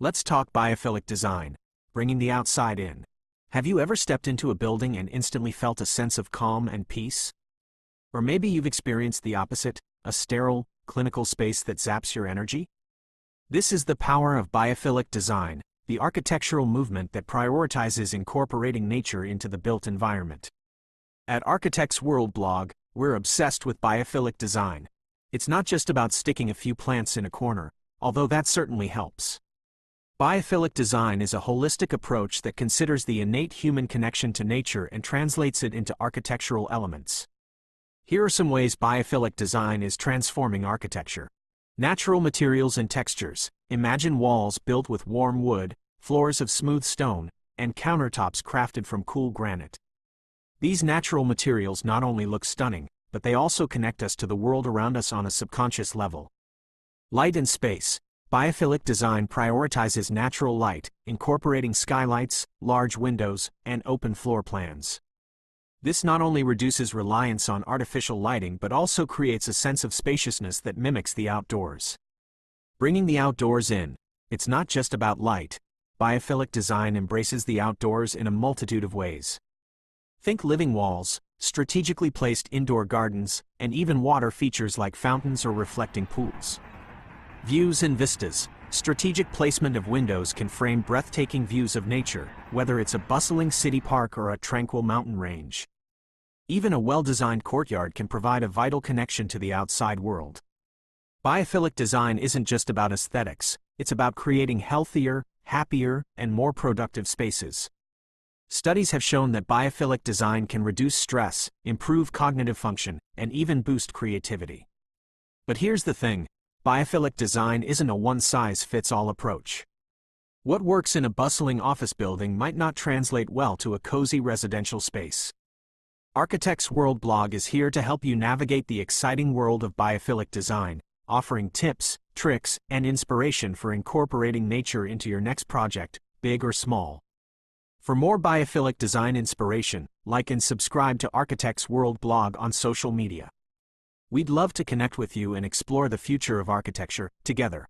Let's talk biophilic design, bringing the outside in. Have you ever stepped into a building and instantly felt a sense of calm and peace? Or maybe you've experienced the opposite, a sterile, clinical space that zaps your energy? This is the power of biophilic design, the architectural movement that prioritizes incorporating nature into the built environment. At Architects World blog, we're obsessed with biophilic design. It's not just about sticking a few plants in a corner, although that certainly helps. Biophilic design is a holistic approach that considers the innate human connection to nature and translates it into architectural elements. Here are some ways biophilic design is transforming architecture. Natural materials and textures. Imagine walls built with warm wood, floors of smooth stone, and countertops crafted from cool granite. These natural materials not only look stunning, but they also connect us to the world around us on a subconscious level. Light and space. Biophilic design prioritizes natural light, incorporating skylights, large windows, and open floor plans. This not only reduces reliance on artificial lighting but also creates a sense of spaciousness that mimics the outdoors. Bringing the outdoors in. It's not just about light. Biophilic design embraces the outdoors in a multitude of ways. Think living walls, strategically placed indoor gardens, and even water features like fountains or reflecting pools. Views and vistas. Strategic placement of windows can frame breathtaking views of nature, whether it's a bustling city park or a tranquil mountain range. Even a well-designed courtyard can provide a vital connection to the outside world. Biophilic design isn't just about aesthetics, it's about creating healthier, happier, and more productive spaces. Studies have shown that biophilic design can reduce stress, improve cognitive function, and even boost creativity. But here's the thing. Biophilic design isn't a one-size-fits-all approach. What works in a bustling office building might not translate well to a cozy residential space. Architects World blog is here to help you navigate the exciting world of biophilic design, offering tips, tricks, and inspiration for incorporating nature into your next project, big or small. For more biophilic design inspiration, like and subscribe to Architects World blog on social media. We'd love to connect with you and explore the future of architecture together.